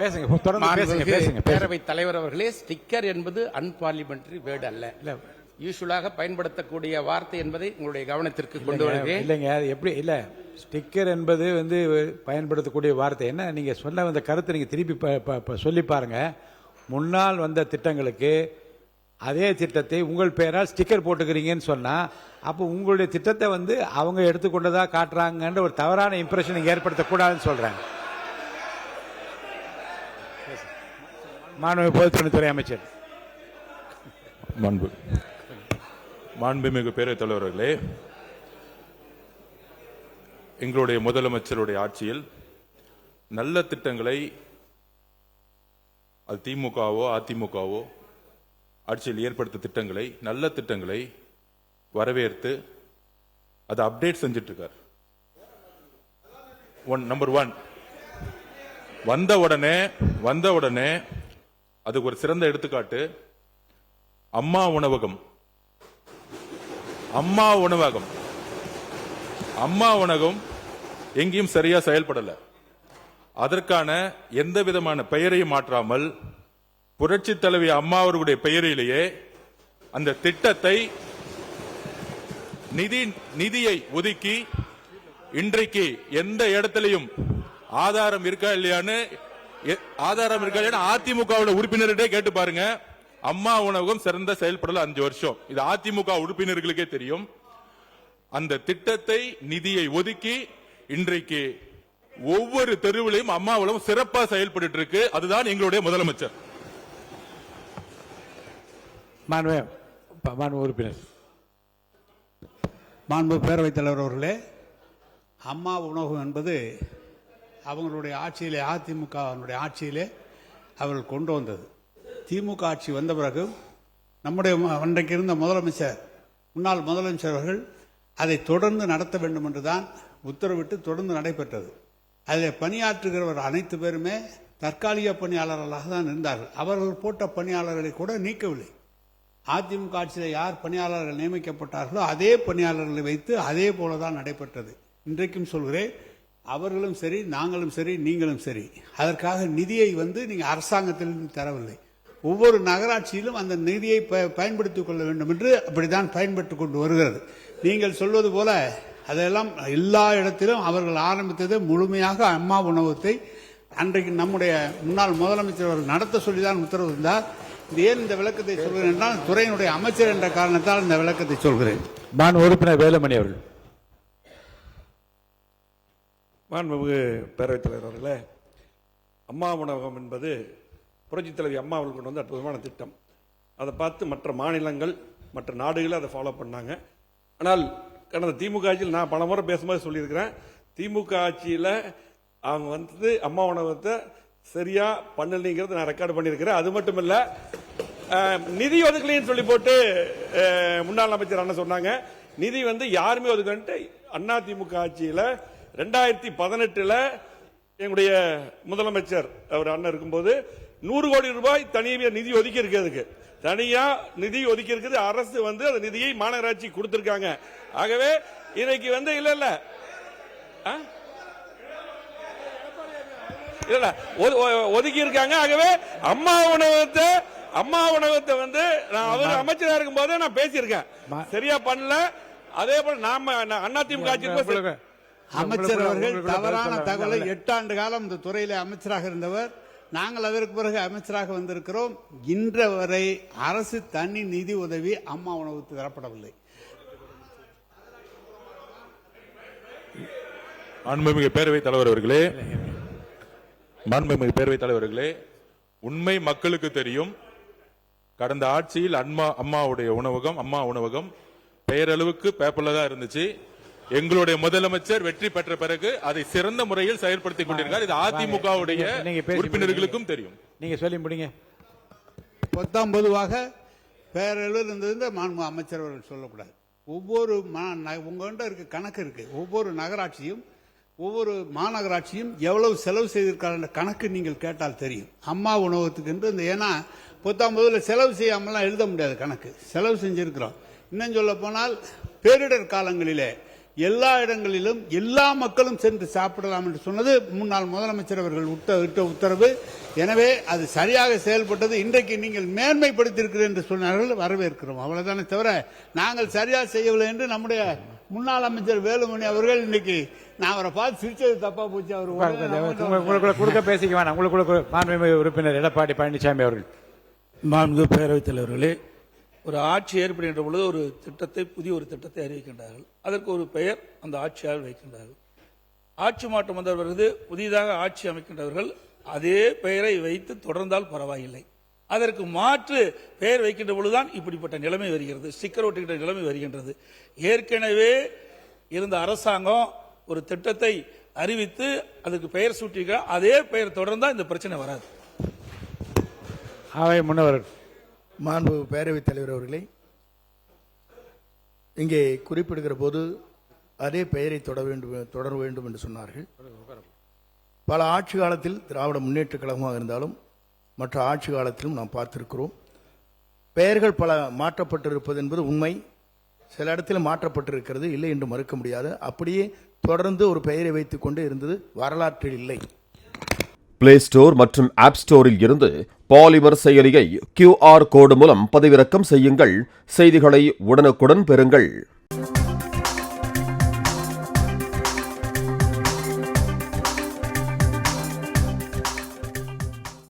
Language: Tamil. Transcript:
பேசுங்க, தொடர்ந்து பேசுங்க, பேசுங்க. பேரவைத் தலைவர் அவர்களே, ஸ்டிக்கர் என்பது அன்பார்லிமெண்டரி வேர்டு அல்ல. யூசுவலாக பயன்படுத்தக்கூடிய வார்த்தை என்பதை உங்களுடைய கவனத்திற்கு கொண்டு வருகிறேன். இல்லைங்க, அது எப்படி இல்ல, ஸ்டிக்கர் என்பது பயன்படுத்தக்கூடிய வார்த்தை என்ன? நீங்க சொன்ன அந்த கருத்தை நீங்க திருப்பி சொல்லி பாருங்க. முன்னால் வந்த திட்டங்களுக்கு அதே திட்டத்தை உங்கள் பெயரால் ஸ்டிக்கர் போட்டுக்கிறீங்கன்னு சொன்னா, அப்போ உங்களுடைய திட்டத்தை அவங்க எடுத்துக்கொண்டதா காட்டுறாங்கன்ற ஒரு தவறான இம்ப்ரெஷன் ஏற்படுத்தக்கூடாதுன்னு சொல்றேன். மாண்புமிகு பொதுப்பணித்துறை அமைச்சர். மாண்புமிகு பேரவைத் தலைவர்களே, எங்களுடைய முதலமைச்சருடைய ஆட்சியில் நல்ல திட்டங்களை, அது திமுகவோ அதிமுகவோ ஆட்சியில் ஏற்படுத்த திட்டங்களை, நல்ல திட்டங்களை வரவேற்று அதை அப்டேட் செஞ்சிட்டு இருக்கார். நம்பர் 1 வந்த உடனே அதுக்கு ஒரு சிறந்த எடுத்துக்காட்டு அம்மா உணவகம். அம்மா உணவகம் எங்கேயும் சரியா செயல்படல. அதற்கான எந்த விதமான பெயரையும் மாற்றாமல் புரட்சி தலைவி அம்மா அவர்களுடைய பெயரிலேயே அந்த திட்டத்தை நிதியை ஒதுக்கி இன்றைக்கு எந்த இடத்திலையும் ஆதாரம் இருக்கா இல்லையான்னு அதிமுக உறுப்பினர்கிட்ட கேட்டு பாருங்க. அம்மா உணவகம் சிறந்த செயல்படல 5 வருஷம். இது அதிமுக உறுப்பினர்களுக்கே தெரியும். அந்த திட்டத்தை நிதியை ஒதுக்கி இன்றைக்கு ஒவ்வொரு தெருவிலையும் அம்மா உணவகம் சிறப்பாக செயல்பட்டு இருக்கு. அதுதான் எங்களுடைய முதலமைச்சர். உறுப்பினர். மாண்பு பேரவைத் தலைவர் அவர்களே, அம்மா உணவகம் என்பது அவங்களுடைய ஆட்சியிலே, அதிமுக ஆட்சியிலே அவர்கள் கொண்டு வந்தது. திமுக ஆட்சி வந்த பிறகு நம்முடைய அன்றைக்கு இருந்த முதலமைச்சர், முன்னாள் முதலமைச்சர் அவர்கள் அதை தொடர்ந்து நடத்த வேண்டும் என்றுதான் உத்தரவிட்டு தொடர்ந்து நடைபெற்றது. அதில் பணியாற்றுகிறவர் அனைத்து பேருமே தற்காலிக பணியாளர்களாக தான் இருந்தார்கள். அவர்கள் போட்ட பணியாளர்களை கூட நீக்கவில்லை. அதிமுக ஆட்சியில் யார் பணியாளர்கள் நியமிக்கப்பட்டார்களோ அதே பணியாளர்களை வைத்து அதே போலதான் நடைபெற்றது. இன்றைக்கும் சொல்கிறேன், அவர்களும் சரி, நாங்களும் சரி, நீங்களும் சரி, அதற்காக நிதியை நீங்க அரசாங்கத்திலிருந்து தரவில்லை. ஒவ்வொரு நகராட்சியிலும் அந்த நிதியை பயன்படுத்திக் கொள்ள வேண்டும் என்று அப்படித்தான் பயன்பட்டுக் கொண்டு வருகிறது. நீங்கள் சொல்வது போல அதெல்லாம் எல்லா இடத்திலும் அவர்கள் ஆரம்பித்தது முழுமையாக அம்மா உணவகத்தை அன்றைக்கு நம்முடைய முன்னாள் முதலமைச்சர் அவர்கள் நடத்த சொல்லிதான் உத்தரவு இருந்தார். ஏன் இந்த விளக்கத்தை சொல்கிறேன் என்றால், துறையினுடைய அமைச்சர் என்ற காரணத்தால் இந்த விளக்கத்தை சொல்கிறேன். உறுப்பினர் வேலுமணி அவர்கள். மாண்புமிகு பேரவைத் தலைவர் அவர்களே, அம்மா உணவகம் என்பது புரட்சித் தலைவி அம்மா அவர்கள் கொண்டு வந்த அற்புதமான திட்டம். அதை பார்த்து மற்ற மாநிலங்கள், மற்ற நாடுகள் அதை ஃபாலோ பண்ணாங்க. ஆனால் கடந்த திமுக ஆட்சியில் நான் பல முறை பேசும்போது சொல்லியிருக்கிறேன், திமுக ஆட்சியில் அவங்க அம்மா உணவகத்தை சரியா பண்ணலைங்கிறது நான் ரெக்கார்டு பண்ணியிருக்கிறேன். அது மட்டும் இல்ல, நிதி ஒதுக்கலைன்னு சொல்லி போட்டு முன்னாள் அமைச்சர் அண்ணன் சொன்னாங்க. நிதி யாருமே ஒதுக்கலன்ட்டு அண்ணா திமுக ஆட்சியில 2018 எங்களுடைய முதலமைச்சர் அவர் அண்ணன் இருக்கும்போது 100 கோடி ரூபாய் தனியாக நிதி ஒதுக்கி இருக்கிறதுக்கு, தனியா நிதி ஒதுக்கி இருக்கிறது அரசு அந்த நிதியை மாநகராட்சி கொடுத்திருக்காங்க. ஆகவே இன்னைக்கு இல்ல இல்ல ஒதுக்கி இருக்காங்க. ஆகவே அம்மா உணவகத்தை நான் அவர் அமைச்சராக இருக்கும் போதே நான் பேசியிருக்கேன், சரியா பண்ணல. அதே போல நாம அதிமுக ஆட்சி அமைச்சர் அவர்கள் தவறான தகவலை 8 ஆண்டு காலம் இந்த துறையில அமைச்சராக இருந்தவர். நாங்கள் அதற்கு பிறகு அமைச்சராக வந்திருக்கிறோம். இன்று வரை அரசு தனி நிதி உதவி அம்மா உணவகத்துக்கு தரப்படவில்லை. மாண்புமிகு பேரவைத் தலைவர்களே, உண்மை மக்களுக்கு தெரியும். கடந்த ஆட்சியில் அம்மா உணவகம் பெயரளவுக்கு பேப்பர்ல தான் இருந்துச்சு. எங்களுடைய முதலமைச்சர் வெற்றி பெற்ற பிறகு அதை சிறந்த முறையில் செயல்படுத்திக் கொண்டிருக்கிறார். இது அதிமுகவுடைய உறுப்பினர்களுக்கும் தெரியும். நீங்க சொல்லி முடிங்க. பொதுவாக பேரளவில் இருந்தது மாண்பு அமைச்சர் அவர்கள் சொல்லக்கூடாது. ஒவ்வொரு உங்கள்கிட்ட இருக்க கணக்கு இருக்கு. ஒவ்வொரு நகராட்சியும் ஒவ்வொரு மாநகராட்சியும் எவ்வளவு செலவு செய்திருக்காங்க கணக்கு நீங்கள் கேட்டால் தெரியும். அம்மா உணவகத்துக்கு என்று ஏன்னா 19 செலவு செய்யாமலாம் எழுத முடியாது கணக்கு. செலவு செஞ்சிருக்கிறோம். இன்னும் சொல்ல போனால் பேரிடர் காலங்களிலே எல்லா இடங்களிலும் எல்லா மக்களும் சென்று சாப்பிடலாம் என்று சொன்னது முன்னாள் முதலமைச்சர் அவர்கள் இட்ட உத்தரவு. எனவே அது சரியாக செயல்பட்டது. இன்றைக்கு நீங்கள் மேன்மைப்படுத்தியிருக்கிறீர்கள் என்று சொன்னார்கள், வரவேற்கிறோம். அவ்வளவுதானே தவிர நாங்கள் சரியாக செய்யவில்லை என்று நம்முடைய முன்னாள் அமைச்சர் வேலுமணி அவர்கள் இன்னைக்கு நான் அவரை பார்த்து சிரிச்சது தப்பா போச்சு. அவர் உங்களுக்குள்ள கொடுக்க பேசிக்க வேணாம். உங்களுக்குள்ள மாண்புமிகு உறுப்பினர் எடப்பாடி பழனிசாமி அவர்கள். மாண்புமிகு பேரவைத் தலைவர்களே, ஒரு ஆட்சி ஏற்படுகின்ற பொழுது ஒரு திட்டத்தை, புதிய ஒரு திட்டத்தை அறிவிக்கின்றார்கள். அதற்கு ஒரு பெயர் அந்த ஆட்சியாளர் வைக்கின்றார்கள். ஆட்சி மாற்றம் வந்தவர்களது புதிதாக ஆட்சி அமைக்கின்றவர்கள் அதே பெயரை வைத்து தொடர்ந்தால் பரவாயில்லை. அதற்கு மாற்று பெயர் வைக்கின்ற பொழுதுதான் இப்படிப்பட்ட நிலைமை வருகிறது, ஸ்டிக்கர் ஒட்டுகின்ற நிலைமை வருகின்றது. ஏற்கனவே இருந்த அரசாங்கம் ஒரு திட்டத்தை அறிவித்து அதுக்கு பெயர் சூட்டிக்க, அதே பெயர் தொடர்ந்தால் இந்த பிரச்சனை வராது. அவை முன்னவர். மாண்பு பேரவைத் தலைவர் அவர்களே, இங்கே குறிப்பிடுகிற போது அதே பெயரை தொடர வேண்டும் என்று சொன்னார்கள். பல ஆட்சி காலத்தில் திராவிட முன்னேற்ற கழகமாக இருந்தாலும் மற்ற ஆட்சி காலத்திலும் நாம் பார்த்திருக்கிறோம். பெயர்கள் பல மாற்றப்பட்டிருப்பது என்பது உண்மை. சில இடத்தில் மாற்றப்பட்டிருக்கிறது, இல்லை என்று மறுக்க முடியாது. அப்படியே தொடர்ந்து ஒரு பெயரை வைத்துக் கொண்டு இருந்தது வரலாற்றில் இல்லை. பிளே ஸ்டோர் மற்றும் ஆப் ஸ்டோரில் இருந்து பாலிமர் செயலியை QR கோடு மூலம் பதிவிறக்கம் செய்யுங்கள். செய்திகளை உடனுக்குடன் பெறுங்கள்.